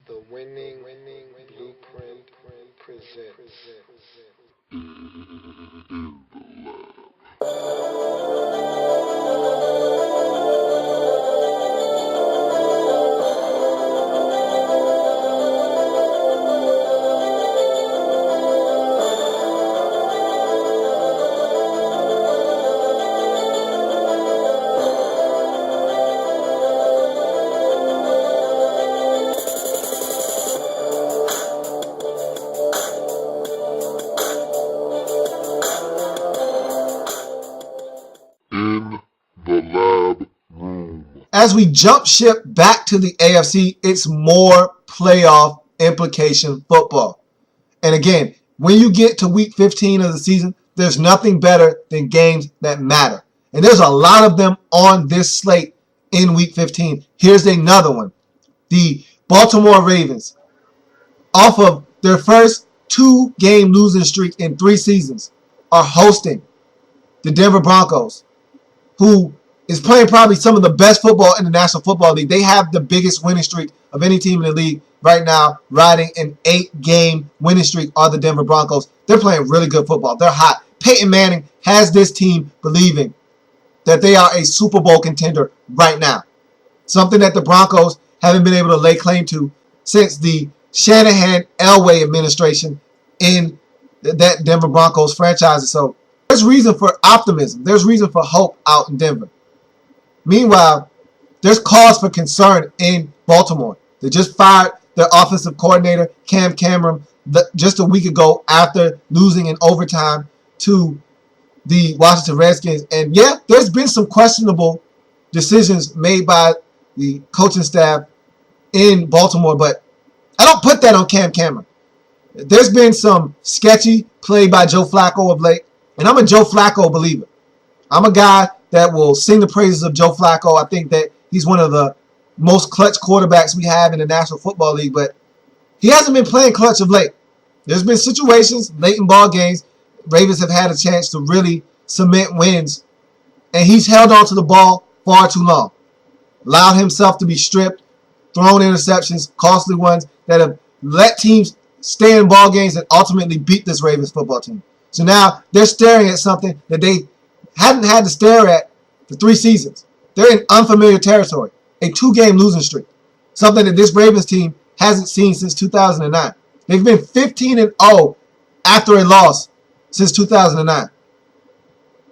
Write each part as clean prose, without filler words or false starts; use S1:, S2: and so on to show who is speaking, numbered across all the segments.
S1: The winning blueprint presents.
S2: In the Lab Room.
S3: As we jump ship back to the AFC, it's more playoff implication football. And again, when you get to week 15 of the season, there's nothing better than games that matter. And there's a lot of them on this slate in week 15. Here's another one. The Baltimore Ravens, off of their first 2-game losing streak in 3 seasons, are hosting the Denver Broncos, who is playing probably some of the best football in the National Football League. They have the biggest winning streak of any team in the league right now, riding an 8-game winning streak are the Denver Broncos. They're playing really good football. They're hot. Peyton Manning has this team believing that they are a Super Bowl contender right now, something that the Broncos haven't been able to lay claim to since the Shanahan-Elway administration in that Denver Broncos franchise. So there's reason for optimism. There's reason for hope out in Denver. Meanwhile, there's cause for concern in Baltimore. They just fired their offensive coordinator, Cam Cameron, just a week ago after losing in overtime to the Washington Redskins. And yeah, there's been some questionable decisions made by the coaching staff in Baltimore, but I don't put that on Cam Cameron. There's been some sketchy play by Joe Flacco of late, and I'm a Joe Flacco believer. I'm a guy that will sing the praises of Joe Flacco. I think that he's one of the most clutch quarterbacks we have in the National Football League, but he hasn't been playing clutch of late. There's been situations late in ball games, Ravens have had a chance to really cement wins, and he's held on to the ball far too long. Allowed himself to be stripped, thrown interceptions, costly ones that have let teams stay in ball games and ultimately beat this Ravens football team. So now they're staring at something that they hadn't had to stare at for 3 seasons. They're in unfamiliar territory, a 2-game losing streak, something that this Ravens team hasn't seen since 2009. They've been 15-0 after a loss since 2009.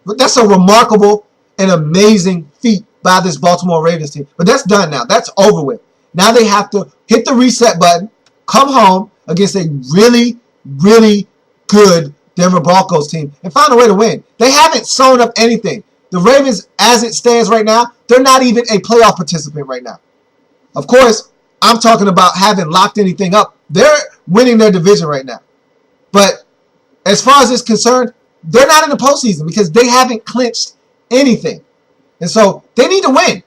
S3: But that's a remarkable and amazing feat by this Baltimore Ravens team. But that's done now. That's over with. Now they have to hit the reset button, come home against a really, really good Denver Broncos team, and find a way to win. They haven't sewn up anything. The Ravens, as it stands right now, they're not even a playoff participant right now. Of course, I'm talking about having locked anything up. They're winning their division right now. But as far as it's concerned, they're not in the postseason because they haven't clinched anything. And so they need to win.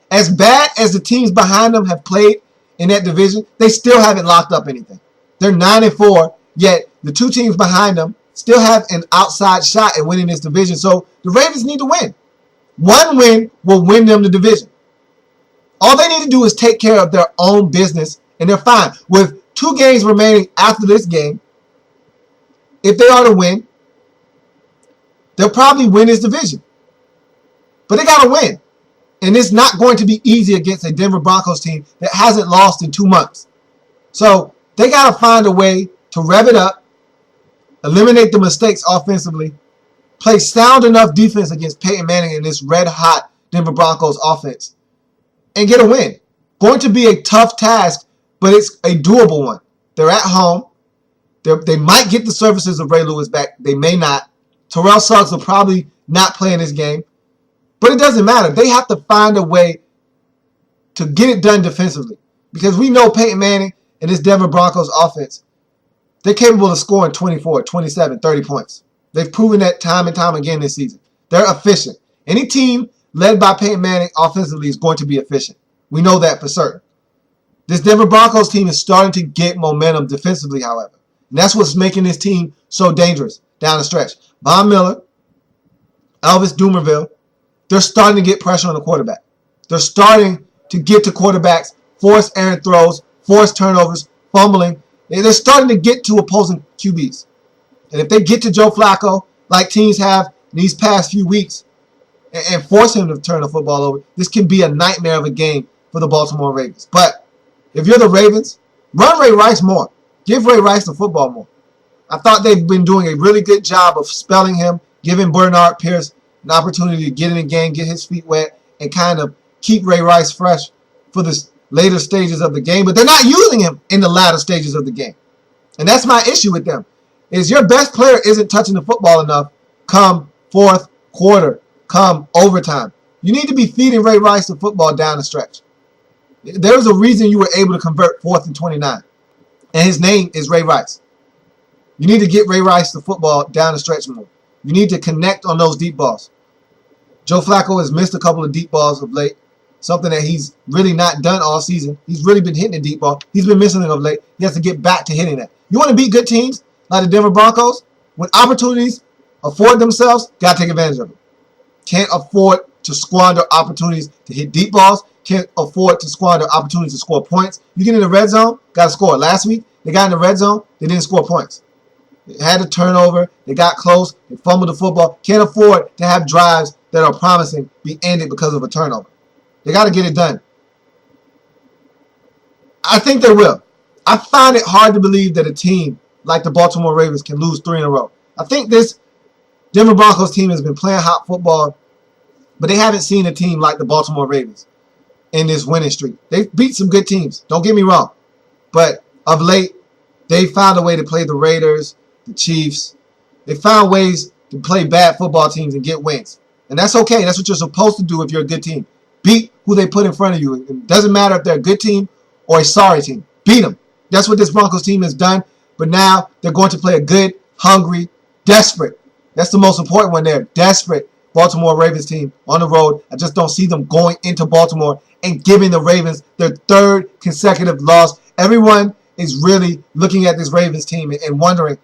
S3: As bad as the teams behind them have played in that division, they still haven't locked up anything. They're 9-4, yet the 2 teams behind them still have an outside shot at winning this division. So the Ravens need to win. 1 win will win them the division. All they need to do is take care of their own business, and they're fine. With 2 games remaining after this game, if they are to win, they'll probably win this division. But they got to win. And it's not going to be easy against a Denver Broncos team that hasn't lost in 2 months. So they got to find a way to rev it up, eliminate the mistakes offensively, play sound enough defense against Peyton Manning and this red-hot Denver Broncos offense, and get a win. Going to be a tough task, but it's a doable one. They're at home. They might get the services of Ray Lewis back. They may not. Terrell Suggs will probably not play in this game. But it doesn't matter. They have to find a way to get it done defensively. Because we know Peyton Manning and this Denver Broncos offense, they're capable of scoring 24, 27, 30 points. They've proven that time and time again this season. They're efficient. Any team led by Peyton Manning offensively is going to be efficient. We know that for certain. This Denver Broncos team is starting to get momentum defensively, however. And that's what's making this team so dangerous down the stretch. Von Miller, Elvis Dumervil, they're starting to get pressure on the quarterback. They're starting to get to quarterbacks, force errant throws, forced turnovers, fumbling. They're starting to get to opposing QBs. And if they get to Joe Flacco, like teams have these past few weeks, and force him to turn the football over, this can be a nightmare of a game for the Baltimore Ravens. But if you're the Ravens, run Ray Rice more. Give Ray Rice the football more. I thought they've been doing a really good job of spelling him, giving Bernard Pierce an opportunity to get in the game, get his feet wet, and kind of keep Ray Rice fresh for the later stages of the game. But they're not using him in the latter stages of the game. And that's my issue with them, is your best player isn't touching the football enough come fourth quarter, come overtime. You need to be feeding Ray Rice the football down the stretch. There's a reason you were able to convert 4th and 29. And his name is Ray Rice. You need to get Ray Rice the football down the stretch more. You need to connect on those deep balls. Joe Flacco has missed a couple of deep balls of late, something that he's really not done all season. He's really been hitting the deep ball. He's been missing it of late. He has to get back to hitting that. You want to beat good teams like the Denver Broncos? When opportunities afford themselves, got to take advantage of them. Can't afford to squander opportunities to hit deep balls. Can't afford to squander opportunities to score points. You get in the red zone, got to score. Last week, they got in the red zone, they didn't score points. They had a turnover, they got close, they fumbled the football. Can't afford to have drives that are promising be ended because of a turnover. They got to get it done. I think they will. I find it hard to believe that a team like the Baltimore Ravens can lose 3 in a row. I think this Denver Broncos team has been playing hot football, but they haven't seen a team like the Baltimore Ravens in this winning streak. They've beat some good teams, don't get me wrong. But of late, they found a way to play the Raiders, the Chiefs. They found ways to play bad football teams and get wins. And that's okay. That's what you're supposed to do if you're a good team. Beat who they put in front of you. It doesn't matter if they're a good team or a sorry team. Beat them. That's what this Broncos team has done. But now they're going to play a good, hungry, desperate. That's the most important one there. Desperate Baltimore Ravens team on the road. I just don't see them going into Baltimore and giving the Ravens their 3rd consecutive loss. Everyone is really looking at this Ravens team and wondering,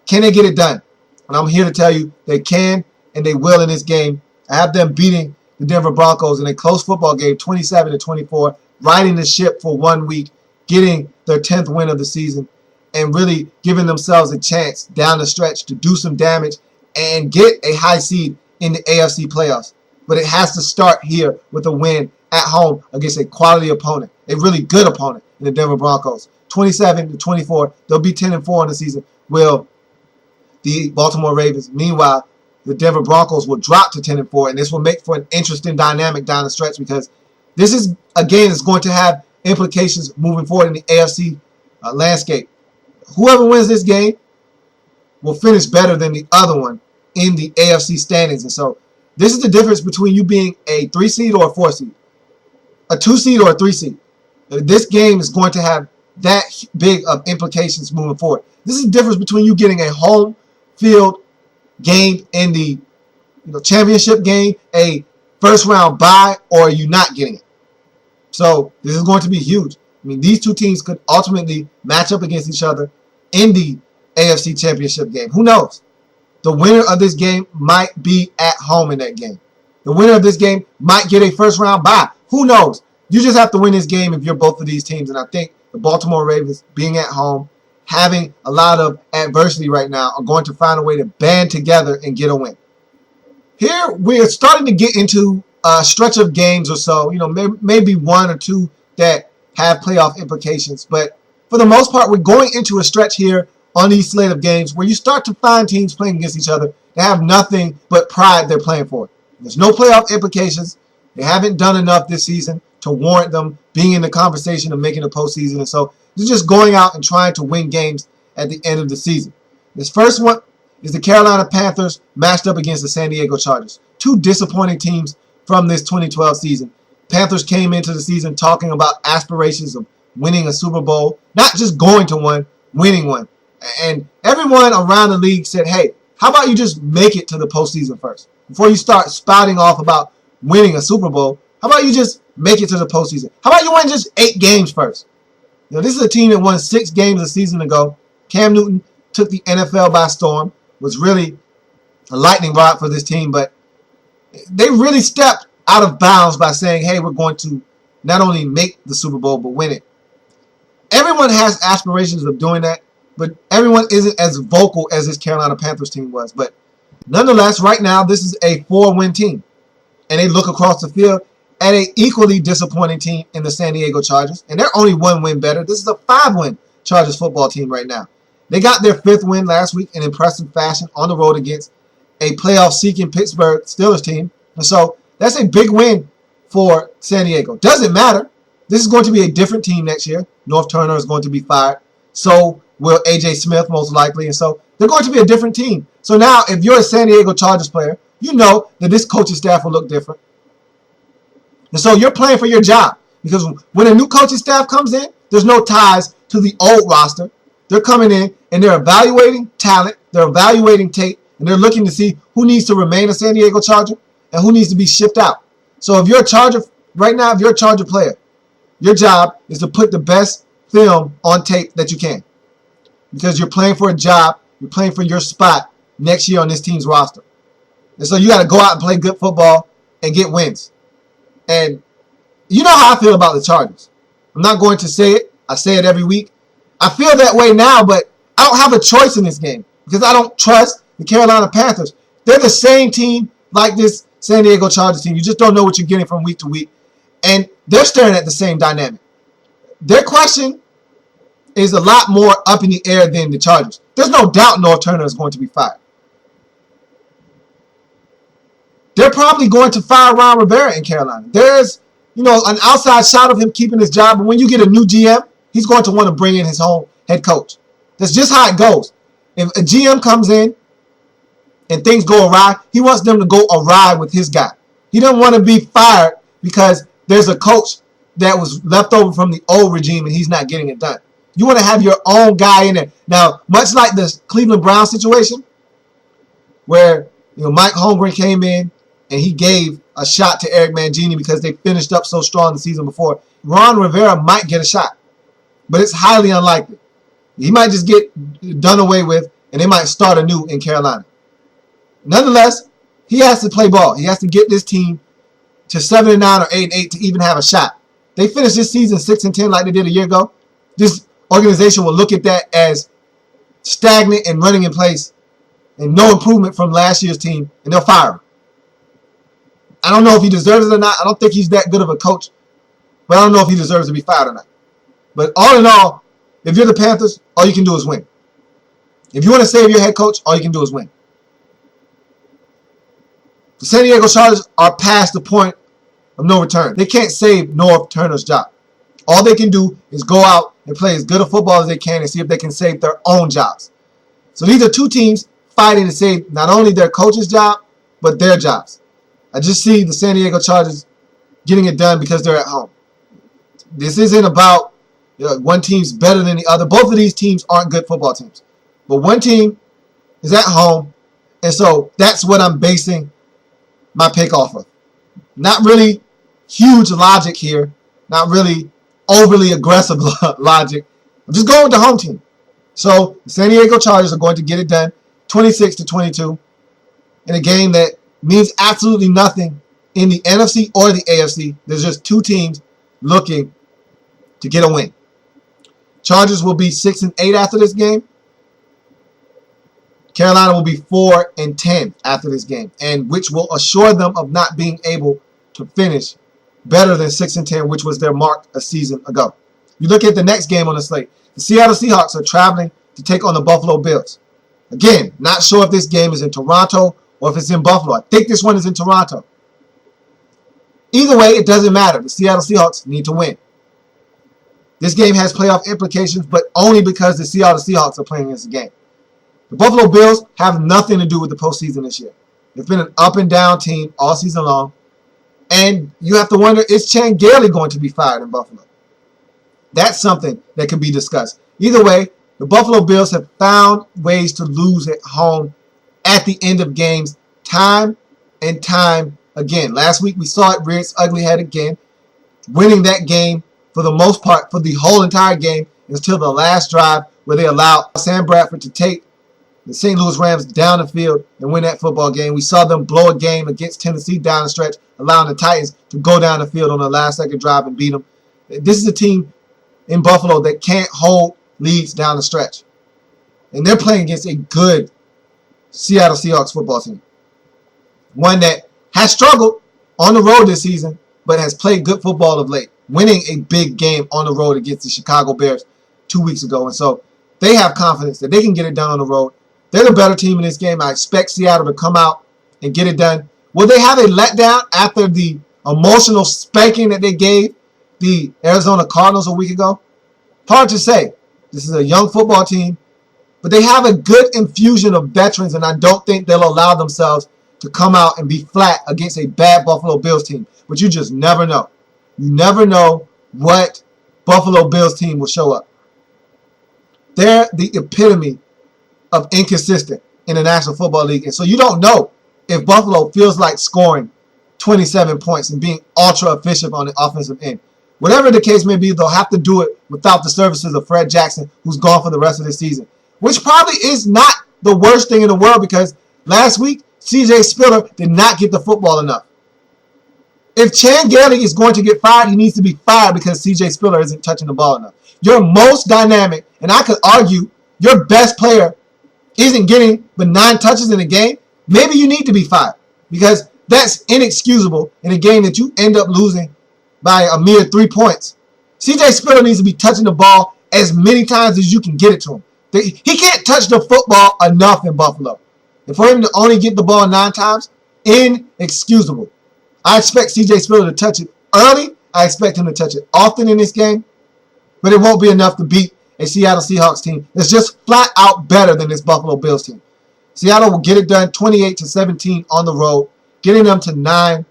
S3: can they get it done? And I'm here to tell you they can and they will in this game. I have them beating the Denver Broncos in a close football game, 27-24, riding the ship for 1 week, getting their 10th win of the season, and really giving themselves a chance down the stretch to do some damage and get a high seed in the AFC playoffs. But it has to start here with a win at home against a quality opponent, a really good opponent in the Denver Broncos. 27-24, they'll be 10-4 in the season. Will the Baltimore Ravens? Meanwhile, the Denver Broncos will drop to 10-4, and this will make for an interesting dynamic down the stretch because this is a game that's going to have implications moving forward in the AFC landscape. Whoever wins this game will finish better than the other one in the AFC standings. And so this is the difference between you being a 3 seed or a 4 seed, a 2 seed or a 3 seed. This game is going to have that big of implications moving forward. This is the difference between you getting a home field game in the championship game, a first round bye, or you not getting it. So this is going to be huge. I mean, these two teams could ultimately match up against each other in the AFC championship game. Who knows? The winner of this game might be at home in that game. The winner of this game might get a first round bye. Who knows? You just have to win this game if you're both of these teams. And I think the Baltimore Ravens, being at home, having a lot of adversity right now, are going to find a way to band together and get a win. Here, we're starting to get into a stretch of games or so, maybe 1 or 2 that have playoff implications. But for the most part, we're going into a stretch here on these slate of games where you start to find teams playing against each other that have nothing but pride they're playing for. There's no playoff implications. They haven't done enough this season to warrant them being in the conversation of making the postseason. And so they're just going out and trying to win games at the end of the season. This first one is the Carolina Panthers matched up against the San Diego Chargers. 2 disappointing teams from this 2012 season. Panthers came into the season talking about aspirations of winning a Super Bowl, not just going to one, winning one. And everyone around the league said, hey, how about you just make it to the postseason first? Before you start spouting off about winning a Super Bowl, how about you just make it to the postseason? How about you win just 8 games first? This is a team that won 6 games a season ago. Cam Newton took the NFL by storm, was really a lightning rod for this team, but they really stepped out of bounds by saying, hey, we're going to not only make the Super Bowl, but win it. Everyone has aspirations of doing that, but everyone isn't as vocal as this Carolina Panthers team was. But nonetheless, right now, this is a 4-win team. And they look across the field at an equally disappointing team in the San Diego Chargers. And they're only 1 win better. This is a 5-win Chargers football team right now. They got their 5th win last week in impressive fashion on the road against a playoff-seeking Pittsburgh Steelers team. And so that's a big win for San Diego. Doesn't matter. This is going to be a different team next year. North Turner is going to be fired. So will A.J. Smith most likely. And so they're going to be a different team. So now if you're a San Diego Chargers player, you know that this coaching staff will look different. And so you're playing for your job. Because when a new coaching staff comes in, there's no ties to the old roster. They're coming in and they're evaluating talent. They're evaluating tape. And they're looking to see who needs to remain a San Diego Charger and who needs to be shipped out. So if you're a Charger, right now, if you're a Charger player, your job is to put the best film on tape that you can. Because you're playing for a job. You're playing for your spot next year on this team's roster. And so you got to go out and play good football and get wins. And you know how I feel about the Chargers. I'm not going to say it. I say it every week. I feel that way now, but I don't have a choice in this game because I don't trust the Carolina Panthers. They're the same team like this San Diego Chargers team. You just don't know what you're getting from week to week. And they're staring at the same dynamic. Their question is a lot more up in the air than the Chargers. There's no doubt North Turner is going to be fired. They're probably going to fire Ron Rivera in Carolina. There's, an outside shot of him keeping his job. But when you get a new GM, he's going to want to bring in his own head coach. That's just how it goes. If a GM comes in and things go awry, he wants them to go awry with his guy. He doesn't want to be fired because there's a coach that was left over from the old regime and he's not getting it done. You want to have your own guy in there. Now, much like the Cleveland Browns situation, where Mike Holmgren came in and he gave a shot to Eric Mangini because they finished up so strong the season before, Ron Rivera might get a shot. But it's highly unlikely. He might just get done away with and they might start anew in Carolina. Nonetheless, he has to play ball. He has to get this team to 7-9 or 8-8 to even have a shot. They finished this season 6-10 like they did a year ago. This organization will look at that as stagnant and running in place and no improvement from last year's team, and they'll fire him. I don't know if he deserves it or not. I don't think he's that good of a coach, but I don't know if he deserves to be fired or not. But all in all, if you're the Panthers, all you can do is win. If you want to save your head coach, all you can do is win. The San Diego Chargers are past the point of no return. They can't save North Turner's job. All they can do is go out and play as good a football as they can and see if they can save their own jobs. So these are two teams fighting to save not only their coach's job, but their jobs. I just see the San Diego Chargers getting it done because they're at home. This isn't about one team's better than the other. Both of these teams aren't good football teams. But one team is at home, and so that's what I'm basing my pick off of. Not really huge logic here. Not really overly aggressive logic. I'm just going with the home team. So the San Diego Chargers are going to get it done 26-22 in a game that means absolutely nothing in the NFC or the AFC. There's just two teams looking to get a win. Chargers will be 6-8 after this game. Carolina will be 4-10 after this game, and which will assure them of not being able to finish better than 6-10, which was their mark a season ago. You look at the next game on the slate. The Seattle Seahawks are traveling to take on the Buffalo Bills. Again, not sure if this game is in Toronto or if it's in Buffalo. I think this one is in Toronto. Either way, it doesn't matter. The Seattle Seahawks need to win. This game has playoff implications, but only because the Seattle Seahawks are playing this game. The Buffalo Bills have nothing to do with the postseason this year. It's been an up-and-down team all season long. And you have to wonder, is Chan Gailey going to be fired in Buffalo? That's something that can be discussed. Either way, the Buffalo Bills have found ways to lose at home at the end of games time and time again. Last week we saw it rear its ugly head again, winning that game for the most part for the whole entire game until the last drive where they allowed Sam Bradford to take the St. Louis Rams down the field and win that football game. We saw them blow a game against Tennessee down the stretch, allowing the Titans to go down the field on the last second drive and beat them. This is a team in Buffalo that can't hold leads down the stretch. And they're playing against a good Seattle Seahawks football team. One that has struggled on the road this season, but has played good football of late, winning a big game on the road against the Chicago Bears 2 weeks ago. And so they have confidence that they can get it done on the road. They're the better team in this game. I expect Seattle to come out and get it done. Will they have a letdown after the emotional spanking that they gave the Arizona Cardinals a week ago? Hard to say. This is a young football team, but they have a good infusion of veterans, and I don't think they'll allow themselves to come out and be flat against a bad Buffalo Bills team. But you just never know. You never know what Buffalo Bills team will show up. They're the epitome of inconsistent in the National Football League, and so you don't know if Buffalo feels like scoring 27 points and being ultra efficient on the offensive end. Whatever the case may be, they'll have to do it without the services of Fred Jackson, who's gone for the rest of the season, which probably is not the worst thing in the world because last week, C.J. Spiller did not get the football enough. If Chan Gailey is going to get fired, he needs to be fired because C.J. Spiller isn't touching the ball enough. Your most dynamic, and I could argue your best player isn't getting but 9 touches in a game, maybe you need to be fired because that's inexcusable in a game that you end up losing by a mere 3 points. C.J. Spiller needs to be touching the ball as many times as you can get it to him. He can't touch the football enough in Buffalo. And for him to only get the ball 9 times, inexcusable. I expect C.J. Spiller to touch it early. I expect him to touch it often in this game. But it won't be enough to beat a Seattle Seahawks team that's just flat out better than this Buffalo Bills team. Seattle will get it done 28-17 on the road, getting them to 9-5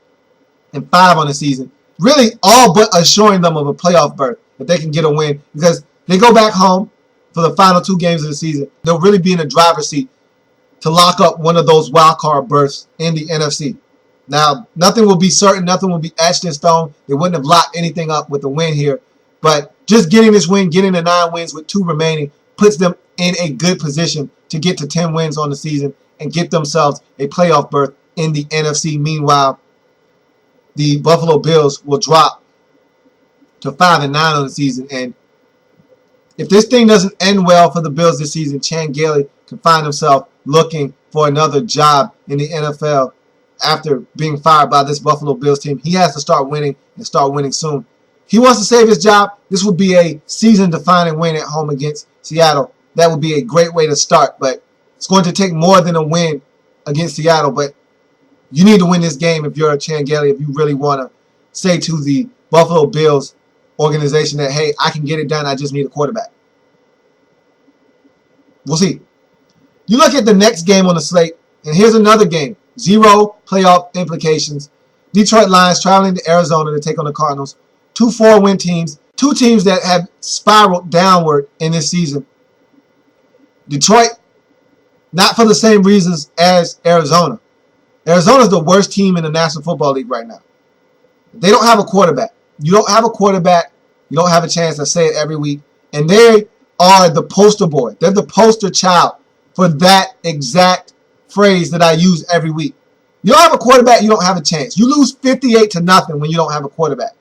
S3: on the season. Really all but assuring them of a playoff berth if they can get a win because they go back home for the final 2 games of the season. They'll really be in the driver's seat to lock up one of those wild card berths in the NFC. Now, nothing will be certain. Nothing will be etched in stone. They wouldn't have locked anything up with a win here. But just getting this win, getting the 9 wins with 2 remaining, puts them in a good position to get to 10 wins on the season and get themselves a playoff berth in the NFC. Meanwhile, the Buffalo Bills will drop to 5-9 on the season. And if this thing doesn't end well for the Bills this season, Chan Gailey can find himself looking for another job in the NFL after being fired by this Buffalo Bills team. He has to start winning and start winning soon. He wants to save his job. This would be a season-defining win at home against Seattle. That would be a great way to start, but it's going to take more than a win against Seattle. But you need to win this game if you're a Chan Gailey, if you really want to say to the Buffalo Bills organization that, hey, I can get it done. I just need a quarterback. We'll see. You look at the next game on the slate, and here's another game. 0 playoff implications. Detroit Lions traveling to Arizona to take on the Cardinals. 2 4-win teams. 2 teams that have spiraled downward in this season. Detroit, not for the same reasons as Arizona. Arizona's the worst team in the National Football League right now. They don't have a quarterback. You don't have a quarterback, you don't have a chance. I say it every week. And they are the poster boy. They're the poster child for that exact phrase that I use every week. You don't have a quarterback, you don't have a chance. You lose 58-0 when you don't have a quarterback.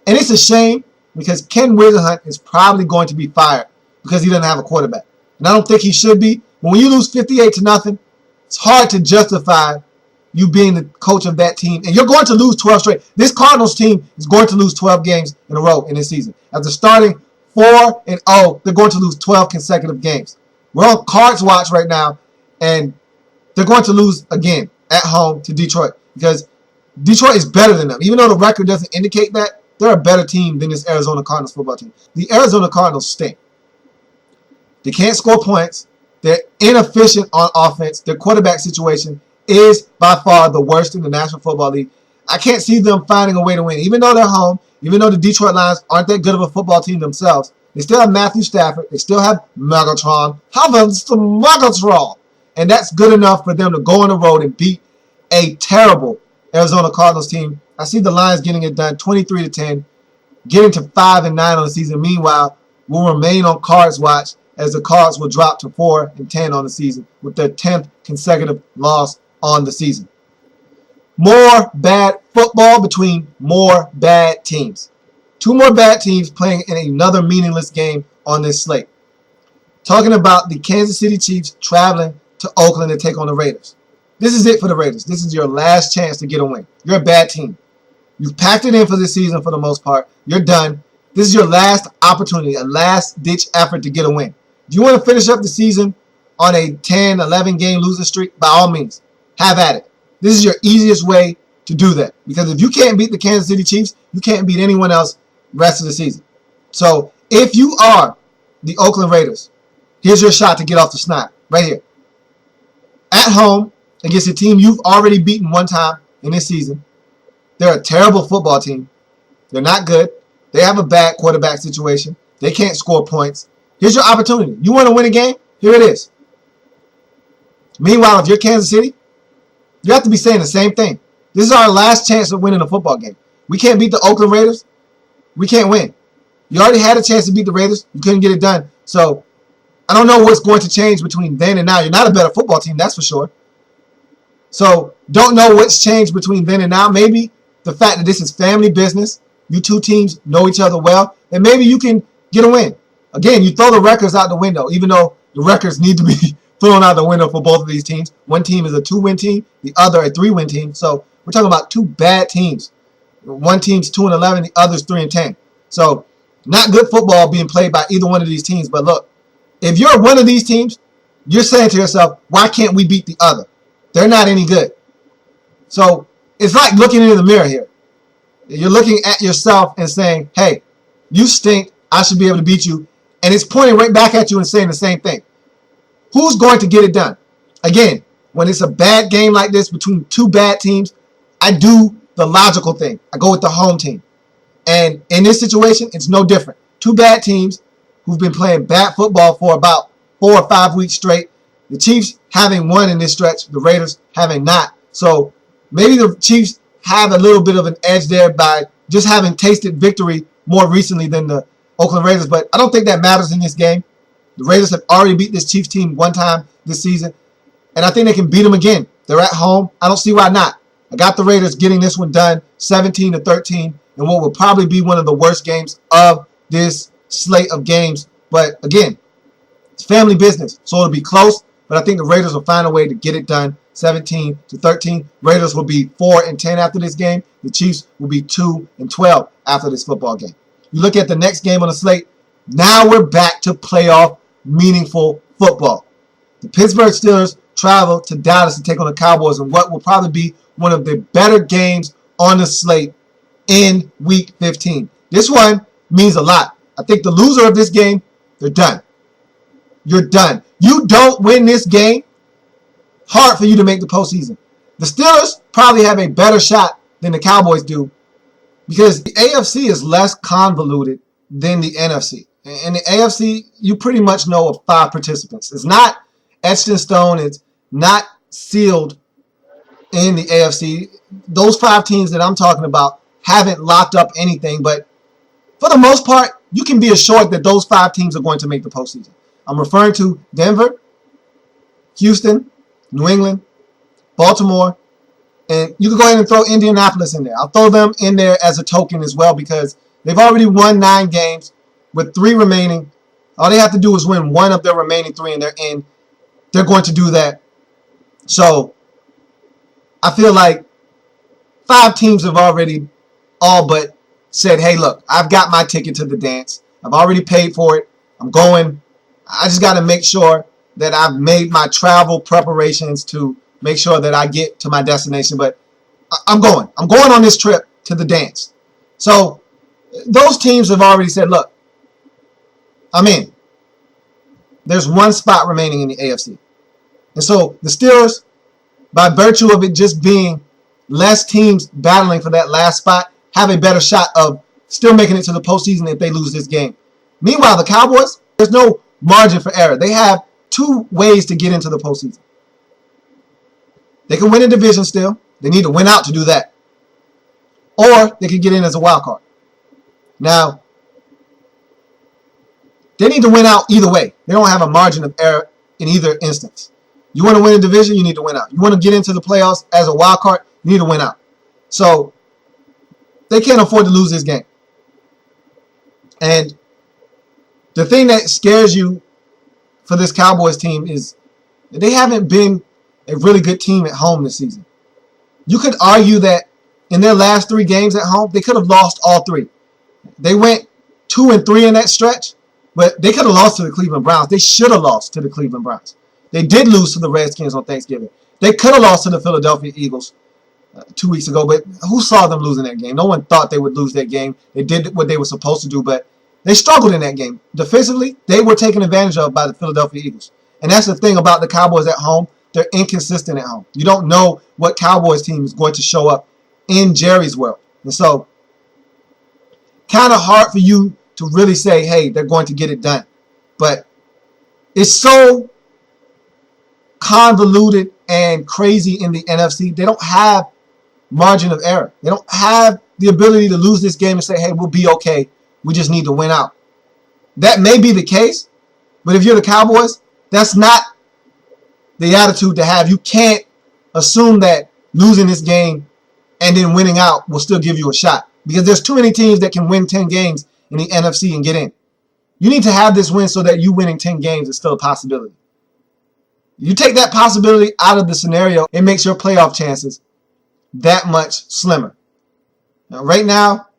S3: And it's a shame because Ken Wisenhunt is probably going to be fired because he doesn't have a quarterback. And I don't think he should be. But when you lose 58-0, it's hard to justify you being the coach of that team. And you're going to lose 12 straight. This Cardinals team is going to lose 12 games in a row in this season. After starting 4-0, they're going to lose 12 consecutive games. We're on Cards watch right now, and they're going to lose again at home to Detroit because Detroit is better than them. Even though the record doesn't indicate that, they're a better team than this Arizona Cardinals football team. The Arizona Cardinals stink. They can't score points. They're inefficient on offense. Their quarterback situation is by far the worst in the National Football League. I can't see them finding a way to win. Even though they're home, even though the Detroit Lions aren't that good of a football team themselves, they still have Matthew Stafford. They still have Megatron. How about the Megatron? And that's good enough for them to go on the road and beat a terrible Arizona Cardinals team. I see the Lions getting it done 23-10, getting to 5-9 on the season. Meanwhile, we'll remain on Cards watch as the Cards will drop to 4-10 on the season with their 10th consecutive loss on the season. More bad football between more bad teams. Two more bad teams playing in another meaningless game on this slate. Talking about the Kansas City Chiefs traveling to Oakland to take on the Raiders. This is it for the Raiders. This is your last chance to get a win. You're a bad team. You've packed it in for this season for the most part. You're done. This is your last opportunity, a last-ditch effort to get a win. If you want to finish up the season on a 10, 11 game losing streak, by all means, have at it. This is your easiest way to do that. Because if you can't beat the Kansas City Chiefs, you can't beat anyone else the rest of the season. So if you are the Oakland Raiders, here's your shot to get off the snot right here. At home against a team you've already beaten one time in this season. They're a terrible football team. They're not good. They have a bad quarterback situation. They can't score points. Here's your opportunity. You want to win a game? Here it is. Meanwhile, if you're Kansas City, you have to be saying the same thing. This is our last chance of winning a football game. We can't beat the Oakland Raiders. We can't win. You already had a chance to beat the Raiders. You couldn't get it done. So I don't know what's going to change between then and now. You're not a better football team, that's for sure. So don't know what's changed between then and now. Maybe the fact that this is family business. You two teams know each other well. And maybe you can get a win. Again, you throw the records out the window, even though the records need to be thrown out the window for both of these teams. One team is a 2-win team, the other a 3-win team. So we're talking about two bad teams. One team's 2-11, the other's 3-10. So not good football being played by either one of these teams. But look, if you're one of these teams, you're saying to yourself, why can't we beat the other? They're not any good. So it's like looking into the mirror here. You're looking at yourself and saying, hey, you stink. I should be able to beat you. And it's pointing right back at you and saying the same thing. Who's going to get it done? Again, when it's a bad game like this between two bad teams, I do the logical thing. I go with the home team. And in this situation, it's no different. Two bad teams who've been playing bad football for about 4 or 5 weeks straight. The Chiefs having won in this stretch, the Raiders having not. So maybe the Chiefs have a little bit of an edge there by just having tasted victory more recently than the Oakland Raiders. But I don't think that matters in this game. The Raiders have already beat this Chiefs team one time this season. And I think they can beat them again. They're at home. I don't see why not. I got the Raiders getting this one done 17-13 in what will probably be one of the worst games of this slate of games. But again, it's family business. So it'll be close. But I think the Raiders will find a way to get it done 17-13. Raiders will be 4-10 after this game. The Chiefs will be 2-12 after this football game. You look at the next game on the slate. Now we're back to playoff meaningful football. The Pittsburgh Steelers travel to Dallas to take on the Cowboys in what will probably be one of the better games on the slate in Week 15. This one means a lot. I think the loser of this game, they're done. You're done. You don't win this game, hard for you to make the postseason. The Steelers probably have a better shot than the Cowboys do because the AFC is less convoluted than the NFC. In the AFC, you pretty much know of 5 participants. It's not etched in stone. It's not sealed in the AFC. Those 5 teams that I'm talking about haven't locked up anything, but for the most part, you can be assured that those 5 teams are going to make the postseason. I'm referring to Denver, Houston, New England, Baltimore, and you can go ahead and throw Indianapolis in there. I'll throw them in there as a token as well because they've already won 9 games with 3 remaining. All they have to do is win 1 of their remaining 3 and they're in. They're going to do that. So I feel like 5 teams have already all but said, hey, look, I've got my ticket to the dance. I've already paid for it. I'm going. I just got to make sure that I've made my travel preparations to make sure that I get to my destination. But I'm going. I'm going on this trip to the dance. So those teams have already said, look, I'm in. There's 1 spot remaining in the AFC. And so the Steelers, by virtue of it just being less teams battling for that last spot, have a better shot of still making it to the postseason if they lose this game. Meanwhile, the Cowboys, there's no margin for error. They have 2 ways to get into the postseason. They can win a division still. They need to win out to do that. Or they can get in as a wild card. Now, they need to win out either way. They don't have a margin of error in either instance. You want to win a division, you need to win out. You want to get into the playoffs as a wild card, you need to win out. So they can't afford to lose this game. And the thing that scares you for this Cowboys team is that they haven't been a really good team at home this season. You could argue that in their last 3 games at home, they could have lost all 3. They went 2-3 in that stretch, but they could have lost to the Cleveland Browns. They should have lost to the Cleveland Browns. They did lose to the Redskins on Thanksgiving. They could have lost to the Philadelphia Eagles 2 weeks ago, but who saw them losing that game? No one thought they would lose that game. They did what they were supposed to do, but they struggled in that game. Defensively, they were taken advantage of by the Philadelphia Eagles. And that's the thing about the Cowboys at home. They're inconsistent at home. You don't know what Cowboys team is going to show up in Jerry's world. And so, kind of hard for you to really say, hey, they're going to get it done. But it's so convoluted and crazy in the NFC. They don't have margin of error. They don't have the ability to lose this game and say, hey, we'll be okay. We just need to win out. That may be the case, but if you're the Cowboys, that's not the attitude to have. You can't assume that losing this game and then winning out will still give you a shot, because there's too many teams that can win 10 games in the NFC and get in. You need to have this win so that you winning 10 games is still a possibility. You take that possibility out of the scenario, it makes your playoff chances that much slimmer. Now, right now,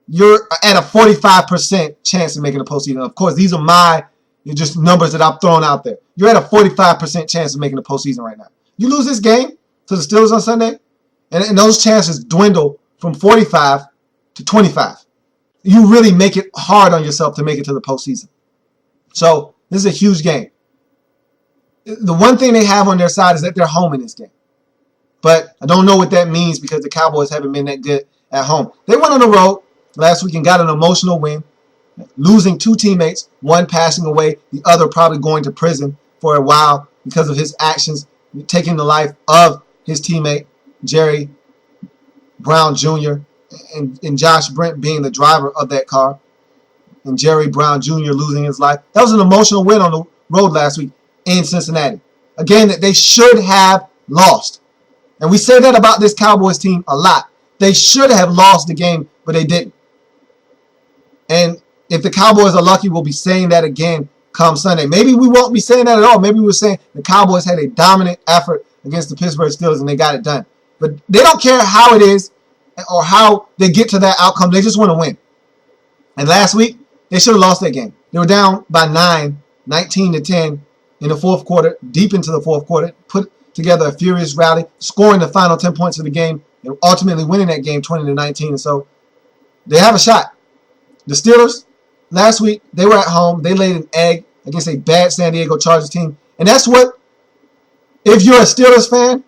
S3: you're at a 45% chance of making the postseason. Of course, these are just numbers that I'm throwing out there. You're at a 45% chance of making the postseason right now. You lose this game to the Steelers on Sunday, and those chances dwindle from 45 to 25. You really make it hard on yourself to make it to the postseason. So this is a huge game. The one thing they have on their side is that they're home in this game. But I don't know what that means, because the Cowboys haven't been that good at home. They went on the road last week and got an emotional win, losing 2 teammates, one passing away, the other probably going to prison for a while because of his actions, taking the life of his teammate, Jerry Brown Jr., and Josh Brent being the driver of that car, and Jerry Brown Jr. losing his life. That was an emotional win on the road last week in Cincinnati. Again, that they should have lost. And we say that about this Cowboys team a lot. They should have lost the game, but they didn't. And if the Cowboys are lucky, we'll be saying that again come Sunday. Maybe we won't be saying that at all. Maybe we're saying the Cowboys had a dominant effort against the Pittsburgh Steelers and they got it done. But they don't care how it is or how they get to that outcome. They just want to win. And last week, they should have lost that game. They were down by 19-10 in the fourth quarter, deep into the fourth quarter, put together a furious rally, scoring the final 10 points of the game, and ultimately winning that game 20-19. And so they have a shot. The Steelers, last week, they were at home. They laid an egg against a bad San Diego Chargers team. And that's what, if you're a Steelers fan,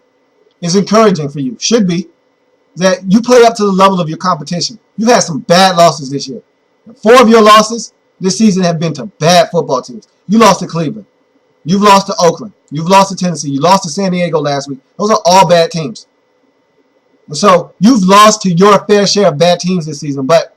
S3: is encouraging for you. Should be. That you play up to the level of your competition. You've had some bad losses this year. 4 of your losses this season have been to bad football teams. You lost to Cleveland. You've lost to Oakland. You've lost to Tennessee. You lost to San Diego last week. Those are all bad teams. And so you've lost to your fair share of bad teams this season, but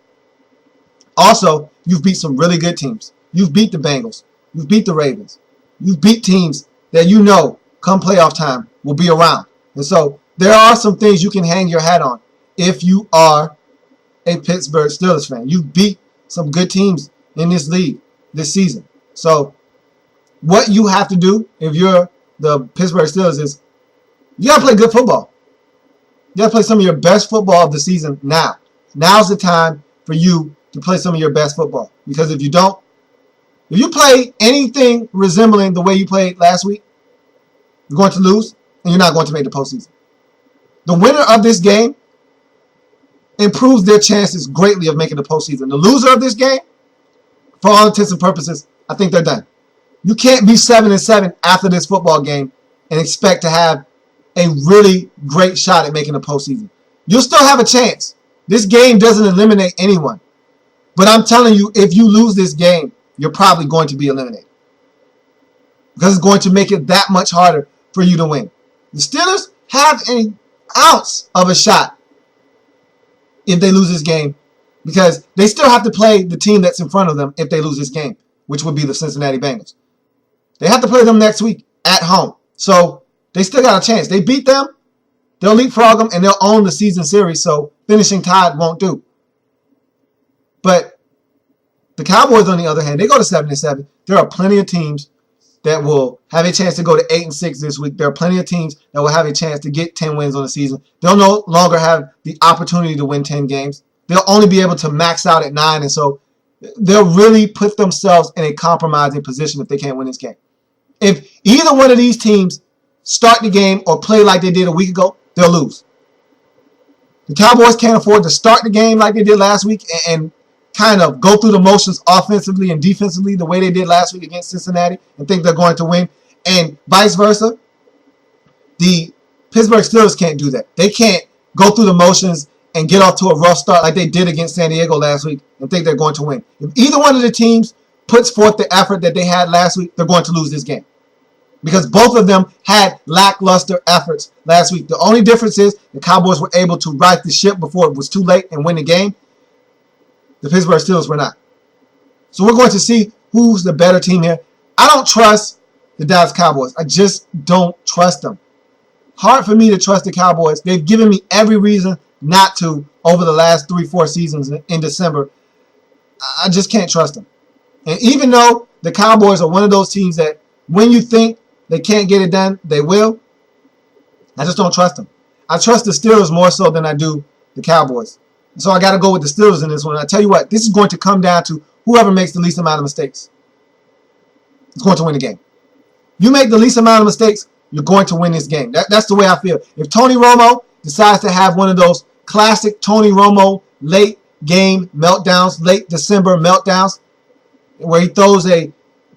S3: also you've beat some really good teams. You've beat the Bengals. You've beat the Ravens. You've beat teams that you know come playoff time will be around. And so there are some things you can hang your hat on if you are a Pittsburgh Steelers fan. You beat some good teams in this league this season. So what you have to do if you're the Pittsburgh Steelers is you got to play good football. You got to play some of your best football of the season now. Now's the time for you to play some of your best football. Because if you don't, if you play anything resembling the way you played last week, you're going to lose and you're not going to make the postseason. The winner of this game improves their chances greatly of making the postseason. The loser of this game, for all intents and purposes, I think they're done. You can't be 7-7 after this football game and expect to have a really great shot at making the postseason. You'll still have a chance. This game doesn't eliminate anyone. But I'm telling you, if you lose this game, you're probably going to be eliminated. Because it's going to make it that much harder for you to win. The Steelers have an ounce of a shot if they lose this game, because they still have to play the team that's in front of them if they lose this game, which would be the Cincinnati Bengals. They have to play them next week at home. So they still got a chance. They beat them, they'll leapfrog them, and they'll own the season series, so finishing tied won't do. But The Cowboys, on the other hand, they go to 7-7. There are plenty of teams that will have a chance to go to 8-6 this week. There are plenty of teams that will have a chance to get 10 wins on the season. They'll no longer have the opportunity to win 10 games. They'll only be able to max out at 9, and so they'll really put themselves in a compromising position if they can't win this game. If either one of these teams start the game or play like they did a week ago, they'll lose. The Cowboys can't afford to start the game like they did last week and kind of go through the motions offensively and defensively the way they did last week against Cincinnati and think they're going to win. And vice versa, the Pittsburgh Steelers can't do that. They can't go through the motions and get off to a rough start like they did against San Diego last week and think they're going to win. If either one of the teams puts forth the effort that they had last week, they're going to lose this game. Because both of them had lackluster efforts last week. The only difference is the Cowboys were able to right the ship before it was too late and win the game. The Pittsburgh Steelers were not. So we're going to see who's the better team here. I don't trust the Dallas Cowboys. I just don't trust them. Hard for me to trust the Cowboys. They've given me every reason not to over the last 3-4 seasons in December. I just can't trust them. And even though the Cowboys are one of those teams that when you think they can't get it done, they will, I just don't trust them. I trust the Steelers more so than I do the Cowboys. So I got to go with the Steelers in this one. I tell you what, this is going to come down to whoever makes the least amount of mistakes. It's going to win the game. You make the least amount of mistakes, you're going to win this game. That's the way I feel. If Tony Romo decides to have one of those classic Tony Romo late game meltdowns, late December meltdowns, where he throws a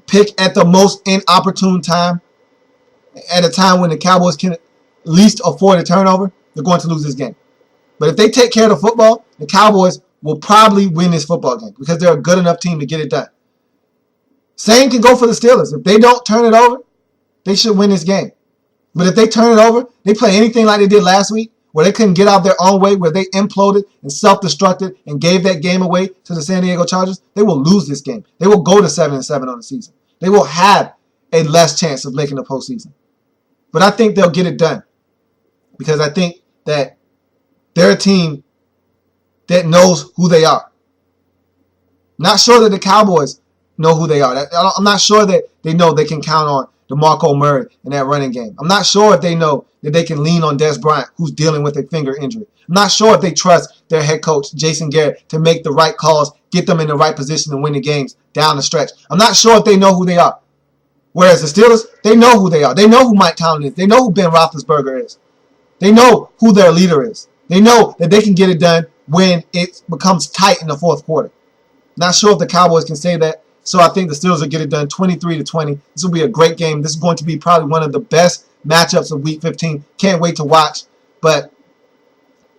S3: pick at the most inopportune time, at a time when the Cowboys can least afford a turnover, they're going to lose this game. But if they take care of the football, the Cowboys will probably win this football game because they're a good enough team to get it done. Same can go for the Steelers. If they don't turn it over, they should win this game. But if they turn it over, they play anything like they did last week, where they couldn't get out their own way, where they imploded and self-destructed and gave that game away to the San Diego Chargers, they will lose this game. They will go to 7-7 on the season. They will have a less chance of making the postseason. But I think they'll get it done because I think that they're a team that knows who they are. Not sure that the Cowboys know who they are. I'm not sure that they know they can count on DeMarco Murray in that running game. I'm not sure if they know that they can lean on Des Bryant, who's dealing with a finger injury. I'm not sure if they trust their head coach, Jason Garrett, to make the right calls, get them in the right position and win the games down the stretch. I'm not sure if they know who they are. Whereas the Steelers, they know who they are. They know who Mike Tomlin is. They know who Ben Roethlisberger is. They know who their leader is. They know that they can get it done when it becomes tight in the fourth quarter. Not sure if the Cowboys can say that. So I think the Steelers will get it done 23-20. This will be a great game. This is going to be probably one of the best matchups of Week 15. Can't wait to watch. But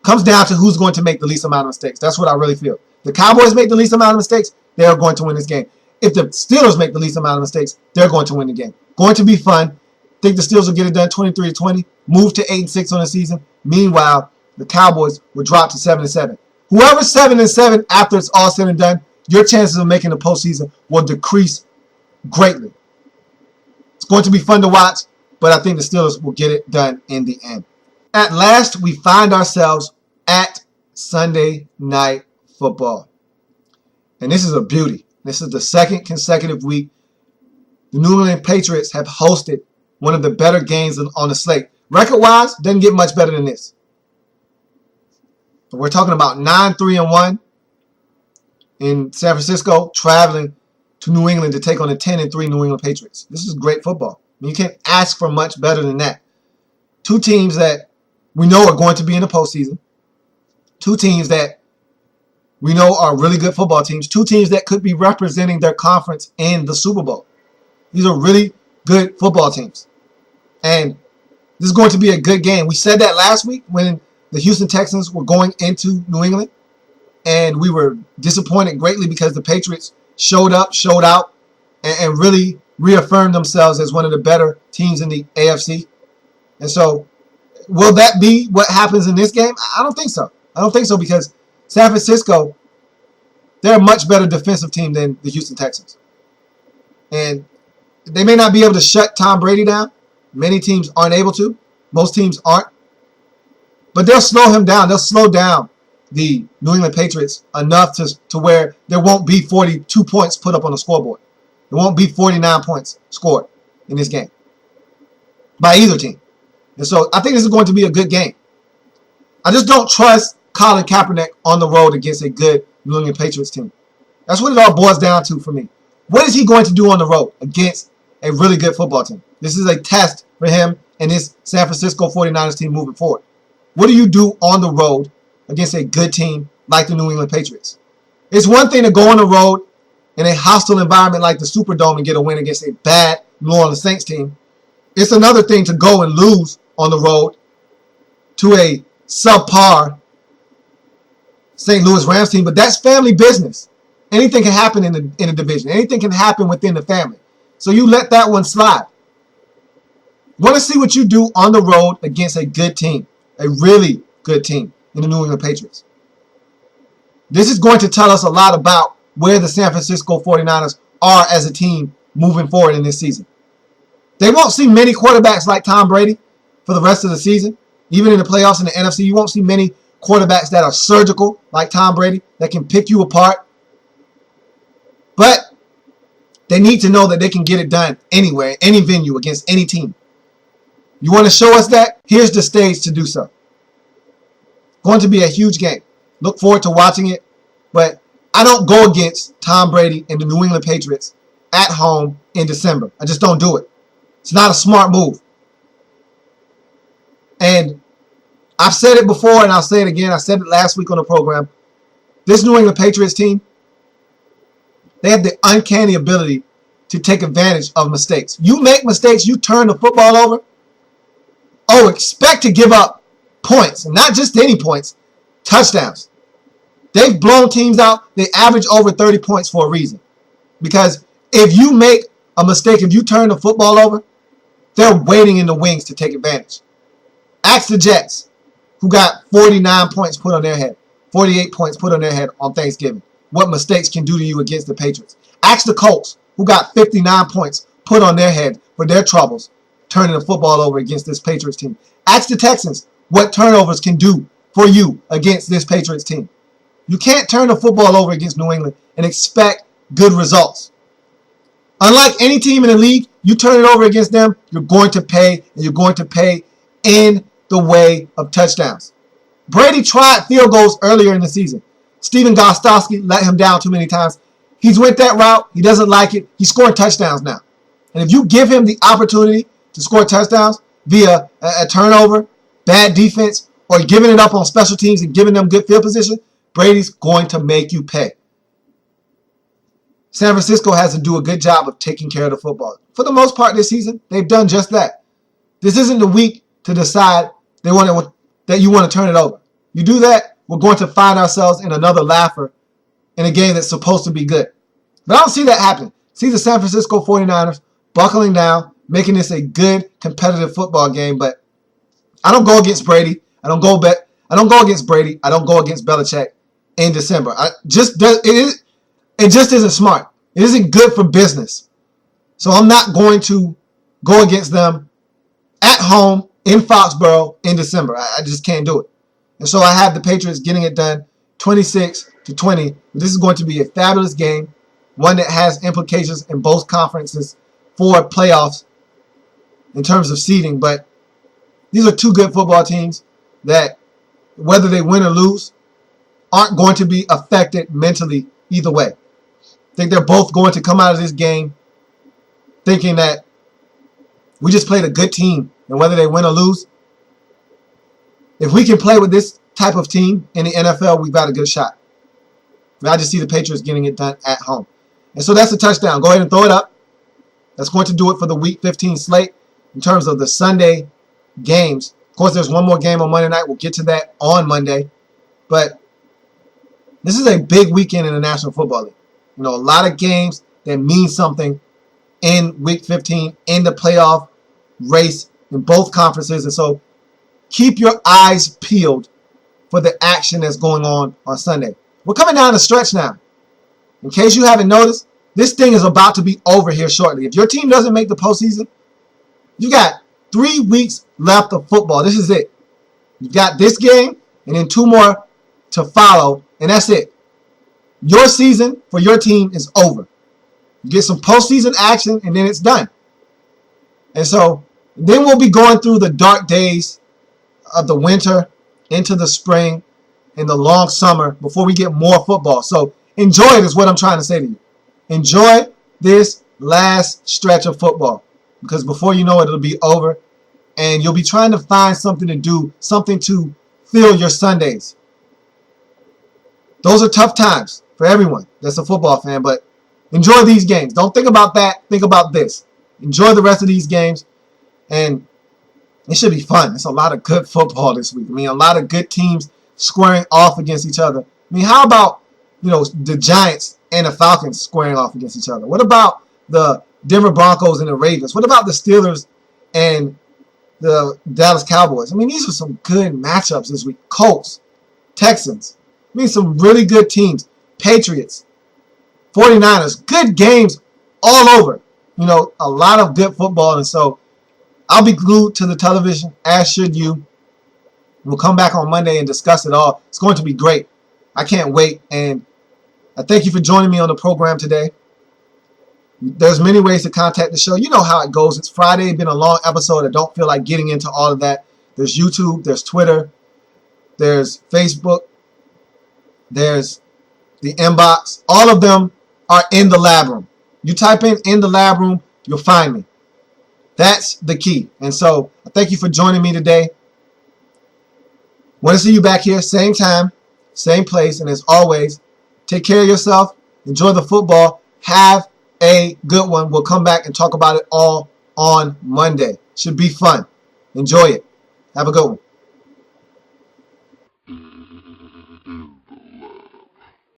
S3: comes down to who's going to make the least amount of mistakes. That's what I really feel. The Cowboys make the least amount of mistakes, they are going to win this game. If the Steelers make the least amount of mistakes, they're going to win the game. Going to be fun. Think the Steelers will get it done 23-20. Move to 8-6 on the season. Meanwhile, the Cowboys will drop to 7-7. Whoever's 7-7 after it's all said and done, your chances of making the postseason will decrease greatly. It's going to be fun to watch, but I think the Steelers will get it done in the end. At last, we find ourselves at Sunday Night Football. And this is a beauty. This is the second consecutive week the New England Patriots have hosted one of the better games on the slate. Record-wise, doesn't get much better than this. But we're talking about 9-3-1 in San Francisco, traveling to New England to take on the 10-3 New England Patriots. This is great football. You can't ask for much better than that. Two teams that we know are going to be in the postseason. Two teams that we know are really good football teams. Two teams that could be representing their conference in the Super Bowl. These are really good football teams. And this is going to be a good game. We said that last week when the Houston Texans were going into New England. And we were disappointed greatly because the Patriots showed up, showed out, and really reaffirmed themselves as one of the better teams in the AFC. And so, will that be what happens in this game? I don't think so. I don't think so because San Francisco, they're a much better defensive team than the Houston Texans. And they may not be able to shut Tom Brady down. Many teams aren't able to. Most teams aren't. But they'll slow him down. They'll slow down the New England Patriots enough to where there won't be 42 points put up on the scoreboard. There won't be 49 points scored in this game by either team. And so I think this is going to be a good game. I just don't trust Colin Kaepernick on the road against a good New England Patriots team. That's what it all boils down to for me. What is he going to do on the road against a really good football team? This is a test for him and his San Francisco 49ers team moving forward. What do you do on the road against a good team like the New England Patriots? It's one thing to go on the road in a hostile environment like the Superdome and get a win against a bad New Orleans Saints team. It's another thing to go and lose on the road to a subpar St. Louis Rams team, but that's family business. Anything can happen in the division. Anything can happen within the family. So you let that one slide. Want to see what you do on the road against a good team, a really good team in the New England Patriots. This is going to tell us a lot about where the San Francisco 49ers are as a team moving forward in this season. They won't see many quarterbacks like Tom Brady for the rest of the season. Even in the playoffs in the NFC, you won't see many quarterbacks that are surgical like Tom Brady that can pick you apart. But they need to know that they can get it done anywhere, any venue, against any team. You want to show us that? Here's the stage to do so. Going to be a huge game. Look forward to watching it. But I don't go against Tom Brady and the New England Patriots at home in December. I just don't do it. It's not a smart move. And I've said it before and I'll say it again. I said it last week on the program. This New England Patriots team, they have the uncanny ability to take advantage of mistakes. You make mistakes, you turn the football over. Oh, expect to give up points, and not just any points, touchdowns. They've blown teams out. They average over 30 points for a reason. Because if you make a mistake, if you turn the football over, they're waiting in the wings to take advantage. Ask the Jets, who got 49 points put on their head, 48 points put on their head on Thanksgiving, what mistakes can do to you against the Patriots. Ask the Colts, who got 59 points put on their head for their troubles turning the football over against this Patriots team. Ask the Texans what turnovers can do for you against this Patriots team. You can't turn the football over against New England and expect good results. Unlike any team in the league, you turn it over against them, you're going to pay, and you're going to pay in the way of touchdowns. Brady tried field goals earlier in the season. Stephen Gostkowski let him down too many times. He's went that route. He doesn't like it. He's scoring touchdowns now. And if you give him the opportunity to score touchdowns via a turnover, bad defense, or giving it up on special teams and giving them good field position, Brady's going to make you pay. San Francisco has to do a good job of taking care of the football. For the most part this season, they've done just that. This isn't the week to decide that you want to turn it over. You do that, we're going to find ourselves in another laugher in a game that's supposed to be good. But I don't see that happen. See the San Francisco 49ers buckling down, making this a good competitive football game. But I don't go against Brady. I don't go against Brady. I don't go against Belichick in December. It just isn't smart. It isn't good for business. So I'm not going to go against them at home in Foxborough in December. I just can't do it. And so I have the Patriots getting it done 26-20. This is going to be a fabulous game, one that has implications in both conferences for playoffs in terms of seeding. But these are two good football teams that, whether they win or lose, aren't going to be affected mentally either way. I think they're both going to come out of this game thinking that we just played a good team, and whether they win or lose, if we can play with this type of team in the NFL, we've got a good shot. But I just see the Patriots getting it done at home. And so that's a touchdown. Go ahead and throw it up. That's going to do it for the Week 15 slate in terms of the Sunday games. Of course, there's one more game on Monday night. We'll get to that on Monday. But this is a big weekend in the National Football League. You know, a lot of games that mean something in Week 15 in the playoff race in both conferences. And so keep your eyes peeled for the action that's going on Sunday. We're coming down the stretch now. In case you haven't noticed, this thing is about to be over here shortly. If your team doesn't make the postseason, you got 3 weeks left of football. This is it. You've got this game and then 2 more to follow, and that's it. Your season for your team is over. You get some postseason action, and then it's done. And so then we'll be going through the dark days of the winter into the spring and the long summer before we get more football. So enjoy it is what I'm trying to say to you. Enjoy this last stretch of football, because before you know it, it'll be over, and you'll be trying to find something to do, something to fill your Sundays. Those are tough times for everyone that's a football fan, but enjoy these games. Don't think about that. Think about this. Enjoy the rest of these games, and it should be fun. It's a lot of good football this week. I mean, a lot of good teams squaring off against each other. I mean, how about, the Giants and the Falcons squaring off against each other? What about the Denver Broncos and the Ravens? What about the Steelers and the Dallas Cowboys? I mean, these are some good matchups this week. Colts, Texans. I mean, some really good teams. Patriots, 49ers. Good games all over. A lot of good football. And so I'll be glued to the television, as should you. We'll come back on Monday and discuss it all. It's going to be great. I can't wait. And I thank you for joining me on the program today. There's many ways to contact the show. You know how it goes. It's Friday. It's been a long episode. I don't feel like getting into all of that. There's YouTube. There's Twitter. There's Facebook. There's the inbox. All of them are in the lab room. You type in the lab room, you'll find me. That's the key. And so I thank you for joining me today. Want to see you back here, same time, same place. And as always, take care of yourself. Enjoy the football. Have a good one. We'll come back and talk about it all on Monday. Should be fun. Enjoy it. Have a good one.